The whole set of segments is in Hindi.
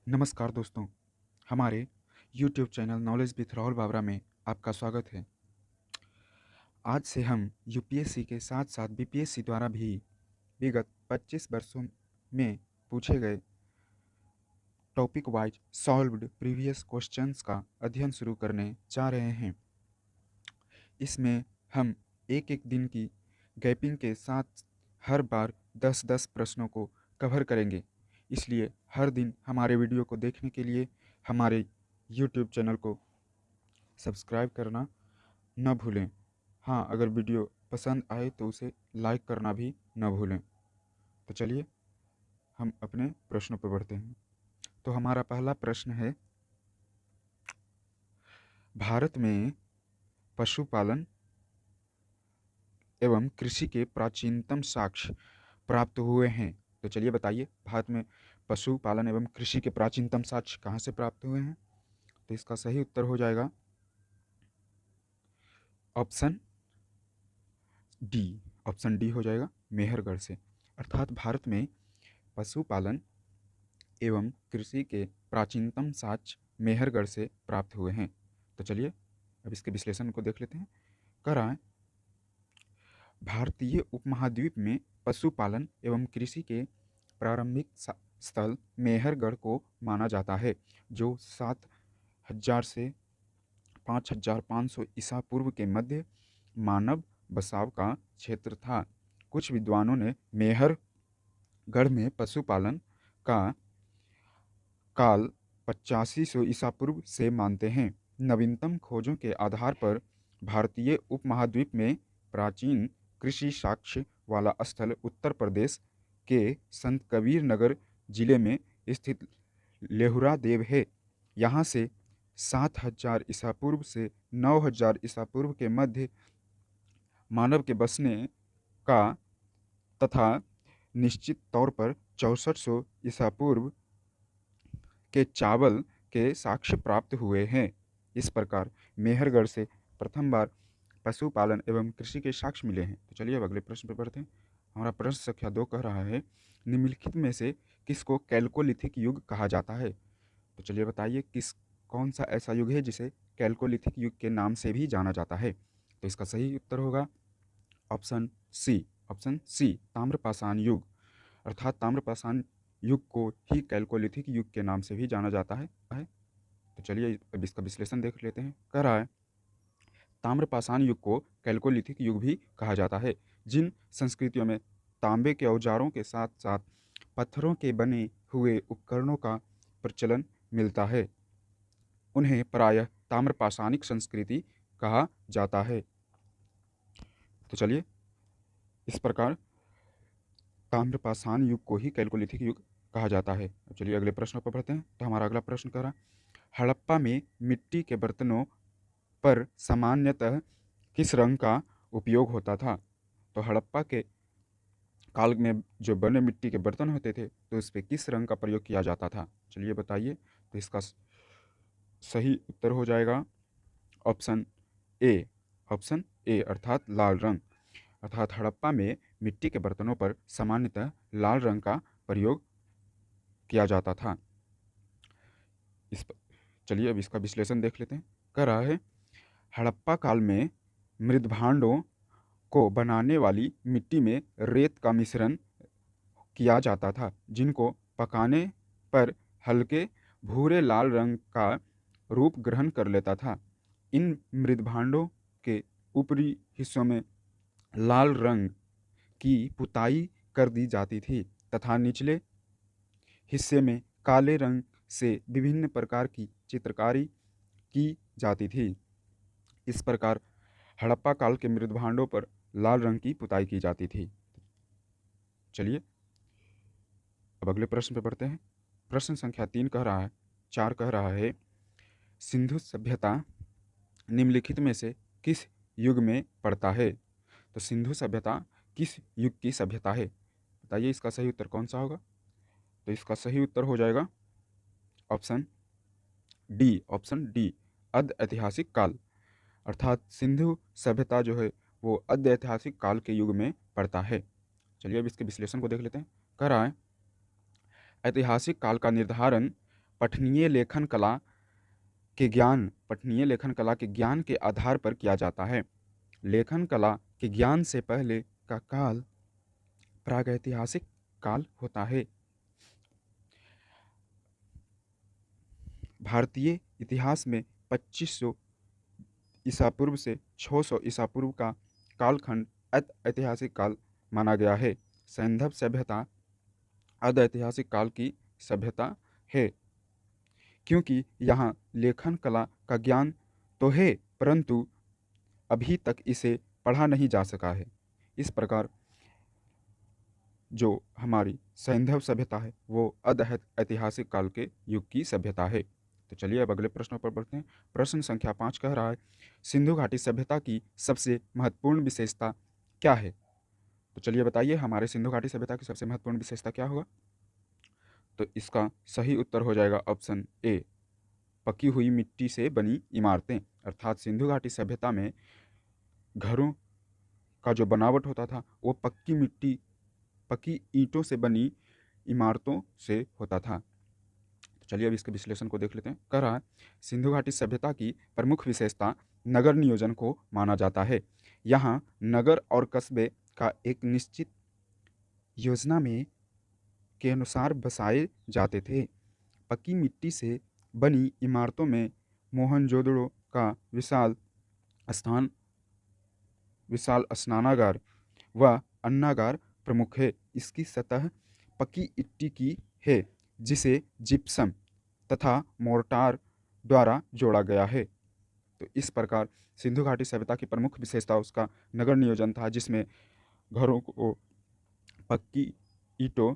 नमस्कार दोस्तों, हमारे YouTube channel knowledge with Rahul Babra में आपका स्वागत है। आज से हम यूपीएससी के साथ-साथ बीपीएससी द्वारा भी विगत 25 वर्षों में पूछे गए topic wise solved previous questions का अध्ययन शुरू करने जा रहे हैं। इसमें हम एक-एक दिन की गैपिंग के साथ हर बार 10-10 प्रश्नों को कवर करेंगे। इसलिए हर दिन हमारे वीडियो को देखने के लिए हमारे YouTube चैनल को सब्सक्राइब करना न भूलें। हाँ, अगर वीडियो पसंद आए तो उसे लाइक करना भी न भूलें। तो चलिए हम अपने प्रश्नों पर बढ़ते हैं। तो हमारा पहला प्रश्न है, भारत में पशुपालन एवं कृषि के प्राचीनतम साक्ष्य प्राप्त हुए हैं। तो चलिए बताइए, भारत में पशुपालन एवं कृषि के प्राचीनतम साक्ष्य कहाँ से प्राप्त हुए हैं? तो इसका सही उत्तर हो जाएगा ऑप्शन डी। ऑप्शन डी हो जाएगा मेहरगढ़ से। अर्थात भारत में पशुपालन एवं कृषि के प्राचीनतम साक्ष्य मेहरगढ़ से प्राप्त हुए हैं। तो चलिए अब इसके विश्लेषण को देख लेते हैं। कराएं, भारतीय उपमहाद्वीप में पशुपालन एवं कृषि के प्रारंभिक स्थल मेहरगढ़ को माना जाता है, जो 7000 से 5500 ईसा पूर्व के मध्य मानव बसाव का क्षेत्र था। कुछ विद्वानों ने मेहरगढ़ में पशुपालन का काल 8500 ईसा पूर्व से मानते हैं। नवीनतम खोजों के आधार पर भारतीय उपमहाद्वीप में प्राचीन कृषि साक्ष्य वाला स्थल उत्तर प्रदेश के संत कबीर नगर जिले में स्थित लेहुरा देव है। यहाँ से 7000 ईसा पूर्व से 9000 ईसा पूर्व के मध्य मानव के बसने का तथा निश्चित तौर पर 6400 ईसा पूर्व के चावल के साक्ष्य प्राप्त हुए हैं। इस प्रकार मेहरगढ़ से प्रथम बार पशुपालन एवं कृषि के साक्ष्य मिले हैं। तो चलिए अब अगले प्रश्न पर बढ़ते हैं। हमारा प्रश्न संख्या 2 कह रहा है, निम्नलिखित में से किसको कैल्कोलिथिक युग कहा जाता है? तो चलिए बताइए, कौन सा ऐसा युग है जिसे कैल्कोलिथिक युग के नाम से भी जाना जाता है? तो इसका सही उत्तर होगा ऑप्शन सी। ऑप्शन सी, ताम्रपाषाण युग। अर्थात ताम्रपाषाण युग को ही कैल्कोलिथिक युग के नाम से भी जाना जाता है। तो चलिए अब इसका विश्लेषण देख लेते हैं। कह रहा है, ताम्रपाषाण युग को कैल्कोलिथिक युग भी कहा जाता है। जिन संस्कृतियों में तांबे के औजारों के साथ साथ पत्थरों के बने हुए उपकरणों का प्रचलन मिलता है, उन्हें प्रायः ताम्रपाषाणिक संस्कृति कहा जाता है। तो चलिए इस प्रकार ताम्रपाषाण युग को ही कैल्कोलिथिक युग कहा जाता है। अब चलिए अगले प्रश्न पर बढ़ते हैं। तो हमारा अगला प्रश्न कह रहा है, हड़प्पा में मिट्टी के बर्तनों पर सामान्यतः किस रंग का उपयोग होता था? तो हड़प्पा के काल में जो बने मिट्टी के बर्तन होते थे, तो उस पर किस रंग का प्रयोग किया जाता था? चलिए बताइए। तो इसका सही उत्तर हो जाएगा ऑप्शन ए। ऑप्शन ए अर्थात लाल रंग। अर्थात हड़प्पा में मिट्टी के बर्तनों पर सामान्यतः लाल रंग का प्रयोग किया जाता था। चलिए अब इसका विश्लेषण देख लेते हैं। कह रहा है, हड़प्पा काल में मृदभांडों को बनाने वाली मिट्टी में रेत का मिश्रण किया जाता था, जिनको पकाने पर हल्के भूरे लाल रंग का रूप ग्रहण कर लेता था। इन मृदभांडों के ऊपरी हिस्सों में लाल रंग की पुताई कर दी जाती थी तथा निचले हिस्से में काले रंग से विभिन्न प्रकार की चित्रकारी की जाती थी। इस प्रकार हड़प्पा काल के मृदभांडों पर लाल रंग की पुताई की जाती थी। चलिए अब अगले प्रश्न पर बढ़ते हैं। प्रश्न संख्या 4 कह रहा है, सिंधु सभ्यता निम्नलिखित में से किस युग में पड़ता है? तो सिंधु सभ्यता किस युग की सभ्यता है? बताइए इसका सही उत्तर कौन सा होगा? तो इसका सही उत्तर हो जाएगा ऑप्शन डी। ऑप्शन डी, अर्ध ऐतिहासिक काल। अर्थात सिंधु सभ्यता जो है वो अर्ध ऐतिहासिक काल के युग में पड़ता है। चलिए अब इसके विश्लेषण को देख लेते हैं। कह रहा है, ऐतिहासिक काल का निर्धारण पठनीय लेखन कला के ज्ञान के आधार पर किया जाता है। लेखन कला के ज्ञान से पहले का काल प्रागैतिहासिक काल होता है। भारतीय इतिहास में 2500 ईसा पूर्व से 600 ईसा पूर्व का कालखंड ऐतिहासिक काल माना गया है। सैंधव सभ्यता अर्ध ऐतिहासिक काल की सभ्यता है, क्योंकि यहाँ लेखन कला का ज्ञान तो है, परंतु अभी तक इसे पढ़ा नहीं जा सका है। इस प्रकार जो हमारी सैंधव सभ्यता है वो अर्ध ऐतिहासिक काल के युग की सभ्यता है। तो चलिए अब अगले प्रश्नों पर बढ़ते हैं। प्रश्न संख्या 5 कह रहा है, सिंधु घाटी सभ्यता की सबसे महत्वपूर्ण विशेषता क्या है? तो चलिए बताइए, हमारे सिंधु घाटी सभ्यता की सबसे महत्वपूर्ण विशेषता क्या होगा? तो इसका सही उत्तर हो जाएगा ऑप्शन ए, पकी हुई मिट्टी से बनी इमारतें। अर्थात सिंधु घाटी सभ्यता में घरों का जो बनावट होता था वो पक्की ईंटों से बनी इमारतों से होता था। तो चलिए अब इसके विश्लेषण को देख लेते हैं। कह रहा है, सिंधु घाटी सभ्यता की प्रमुख विशेषता नगर नियोजन को माना जाता है। यहाँ नगर और कस्बे का एक निश्चित योजना में के अनुसार बसाए जाते थे। पक्की मिट्टी से बनी इमारतों में मोहनजोदड़ो का स्थान विशाल स्नानागार व अन्नागार प्रमुख है। इसकी सतह पक्की इट्टी की है, जिसे जिप्सम तथा मोर्टार द्वारा जोड़ा गया है। तो इस प्रकार सिंधु घाटी सभ्यता की प्रमुख विशेषता उसका नगर नियोजन था, जिसमें घरों को पक्की ईंटों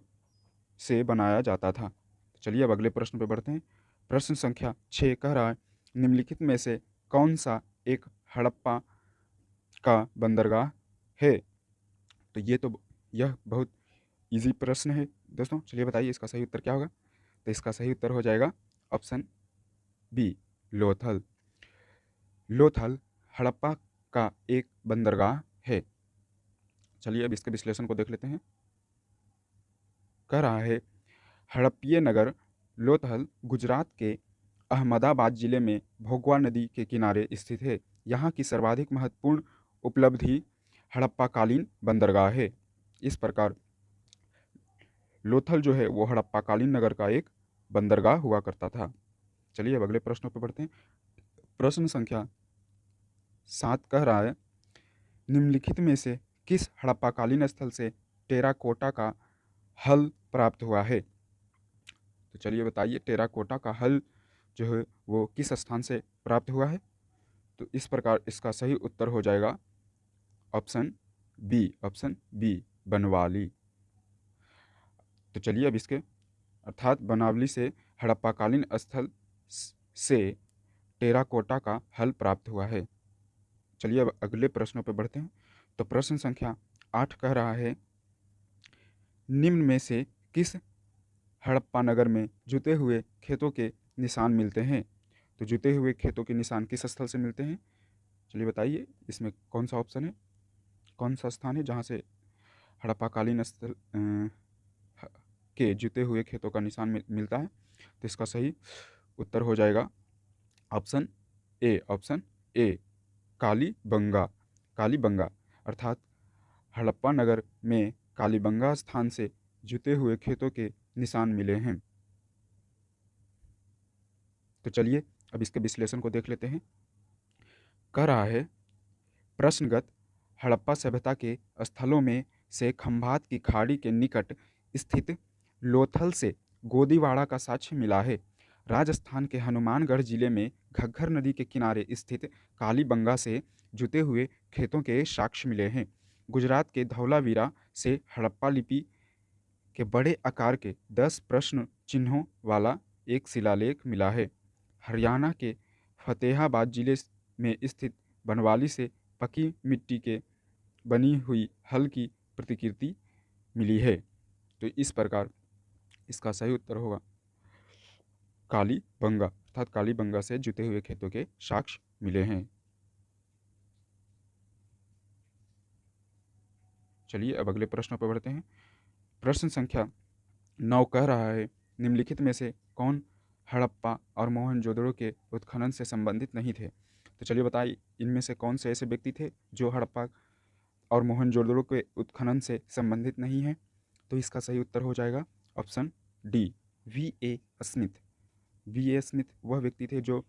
से बनाया जाता था। चलिए अब अगले प्रश्न पर बढ़ते हैं। प्रश्न संख्या 6 कह रहा है, निम्नलिखित में से कौन सा एक हड़प्पा का बंदरगाह है? तो यह बहुत इजी प्रश्न है दोस्तों। चलिए बताइए इसका सही उत्तर क्या होगा? तो इसका सही उत्तर हो जाएगा ऑप्शन बी, लोथल। लोथल हड़प्पा का एक बंदरगाह है। चलिए अब इसके विश्लेषण को देख लेते हैं। कह रहा है, हड़प्पीय नगर लोथल गुजरात के अहमदाबाद जिले में भोगवा नदी के किनारे स्थित है। यहाँ की सर्वाधिक महत्वपूर्ण उपलब्धि हड़प्पाकालीन बंदरगाह है। इस प्रकार लोथल जो है वो हड़प्पाकालीन नगर का एक बंदरगाह हुआ करता था। चलिए अब अगले प्रश्नों पर बढ़ते हैं। प्रश्न संख्या 7 कह रहा है, निम्नलिखित में से किस हड़प्पाकालीन स्थल से टेराकोटा का हल प्राप्त हुआ है? तो चलिए बताइए, टेराकोटा का हल जो है वो किस स्थान से प्राप्त हुआ है? तो इस प्रकार इसका सही उत्तर हो जाएगा ऑप्शन बी, बनवाली। तो चलिए अब इसके अर्थात बनावली से हड़प्पाकालीन स्थल से टेराकोटा का हल प्राप्त हुआ है। चलिए अब अगले प्रश्नों पर बढ़ते हैं। तो प्रश्न संख्या 8 कह रहा है, निम्न में से किस हड़प्पा नगर में जुते हुए खेतों के निशान मिलते हैं? तो जुते हुए खेतों के निशान किस स्थल से मिलते हैं? चलिए बताइए, इसमें कौन सा ऑप्शन है, कौन सा स्थान है जहाँ से हड़प्पाकालीन स्थल के जुते हुए खेतों का निशान मिलता है? तो इसका सही उत्तर हो जाएगा ऑप्शन ए, कालीबंगा। अर्थात हड़प्पा नगर में कालीबंगा स्थान से जुते हुए खेतों के निशान मिले हैं। तो चलिए अब इसके विश्लेषण को देख लेते हैं। कह रहा है, प्रश्नगत हड़प्पा सभ्यता के स्थलों में से खंभात की खाड़ी के निकट स्थित लोथल से गोदीवाड़ा का साक्ष्य मिला है। राजस्थान के हनुमानगढ़ जिले में घग्गर नदी के किनारे स्थित कालीबंगा से जुते हुए खेतों के साक्ष्य मिले हैं। गुजरात के धौलावीरा से हड़प्पा लिपि के बड़े आकार के 10 प्रश्न चिन्हों वाला एक शिलालेख मिला है। हरियाणा के फतेहाबाद जिले में स्थित बनवाली से पकी मिट्टी के बनी हुई हल की प्रतिकृति मिली है। तो इस प्रकार इसका सही उत्तर होगा कालीबंगा, अर्थात कालीबंगा से जुते हुए खेतों के साक्ष्य मिले हैं। चलिए अब अगले प्रश्न पर बढ़ते हैं। प्रश्न संख्या 9 कह रहा है, निम्नलिखित में से कौन हड़प्पा और मोहनजोदड़ो के उत्खनन से संबंधित नहीं थे। तो चलिए बताइए इनमें से कौन से ऐसे व्यक्ति थे जो हड़प्पा और मोहनजोदड़ो के उत्खनन से संबंधित नहीं हैं। तो इसका सही उत्तर हो जाएगा option D, V.A. Smith. V.A. Smith वह व्यक्ति थे जो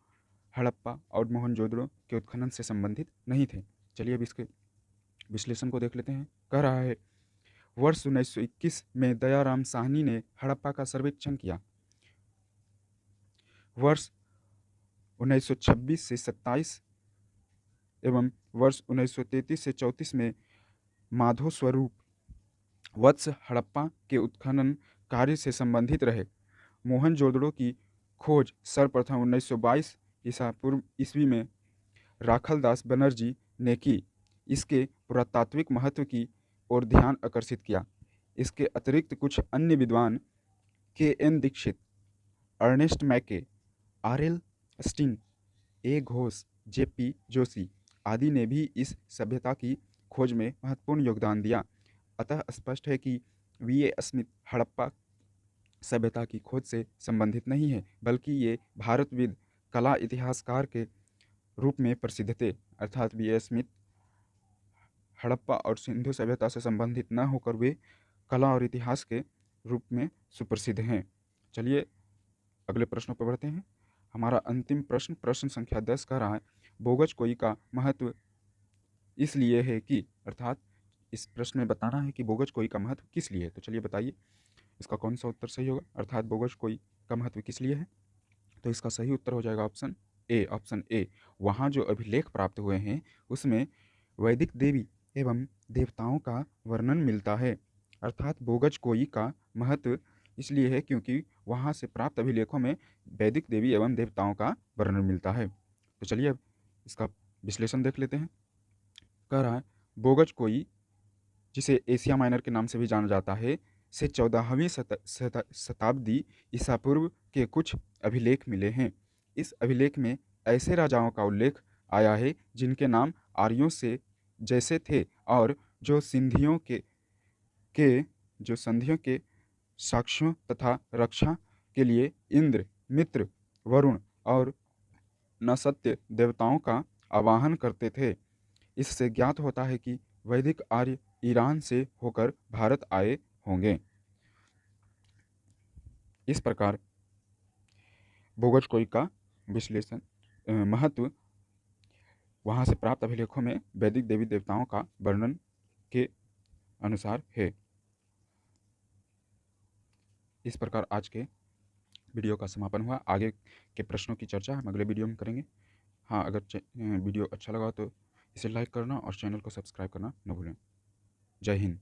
हड़प्पा और मोहनजोदड़ो के उत्खनन से संबंधित नहीं थे। चलिए अब इसके विश्लेषण को देख लेते हैं। कह रहा है वर्ष 1921 में दयाराम साहनी ने हड़प्पा का सर्वेक्षण किया। वर्ष 1926 से 27 एवं वर्ष 1933 से 34 में माधो स्वरूप वत्स हड़प्पा के उत्खनन कार्य से संबंधित रहे। मोहनजोदड़ो की खोज सर्वप्रथम 1922 ईसा पूर्व ईस्वी में राखलदास बनर्जी ने की। इसके पुरातात्विक महत्व की ओर ध्यान आकर्षित किया। इसके अतिरिक्त कुछ अन्य विद्वान K.N. दीक्षित, अर्नेस्ट मैके, R.L. Sting, A. Ghosh, J.P. Joshi आदि ने भी इस सभ्यता की खोज में महत्वपूर्ण योगदान दिया। अतः स्पष्ट है कि V.A. स्मिथ हड़प्पा सभ्यता की खोज से संबंधित नहीं है, बल्कि ये भारतविद कला इतिहासकार के रूप में प्रसिद्ध थे। अर्थात V.A. स्मिथ हड़प्पा और सिंधु सभ्यता से संबंधित न होकर वे कला और इतिहास के रूप में सुप्रसिद्ध हैं। चलिए अगले प्रश्नों पर बढ़ते हैं। हमारा अंतिम प्रश्न, प्रश्न संख्या 10 कह रहा है बोगज कोई का महत्व इसलिए है कि, अर्थात इस प्रश्न में बताना है कि बोगज कोई का महत्व किस लिए है। तो चलिए बताइए इसका कौन सा उत्तर सही होगा, अर्थात बोगज कोई का महत्व किस लिए है। तो इसका सही उत्तर हो जाएगा ऑप्शन ए। ऑप्शन ए, वहाँ जो अभिलेख प्राप्त हुए हैं उसमें वैदिक देवी एवं देवताओं का वर्णन मिलता है। अर्थात बोगज कोई का महत्व इसलिए है क्योंकि वहाँ से प्राप्त अभिलेखों में वैदिक देवी एवं देवताओं का वर्णन मिलता है। तो चलिए अब इसका विश्लेषण देख लेते हैं। कह रहा है बोगज कोई, जिसे एशिया माइनर के नाम से भी जाना जाता है, से 14वीं शताब्दी ईसा पूर्व के कुछ अभिलेख मिले हैं। इस अभिलेख में ऐसे राजाओं का उल्लेख आया है जिनके नाम आर्यों से जैसे थे और जो संधियों के साक्ष्यों तथा रक्षा के लिए इंद्र, मित्र, वरुण और नसत्य देवताओं का आवाहन करते थे। इससे ज्ञात होता है कि वैदिक आर्य ईरान से होकर भारत आए होंगे। इस प्रकार बोगज कोई का विश्लेषण महत्व वहाँ से प्राप्त अभिलेखों में वैदिक देवी देवताओं का वर्णन के अनुसार है। इस प्रकार आज के वीडियो का समापन हुआ। आगे के प्रश्नों की चर्चा हम अगले वीडियो में करेंगे। हाँ, अगर वीडियो अच्छा लगा तो इसे लाइक करना और चैनल को सब्सक्राइब करना न भूलें। जय हिंद।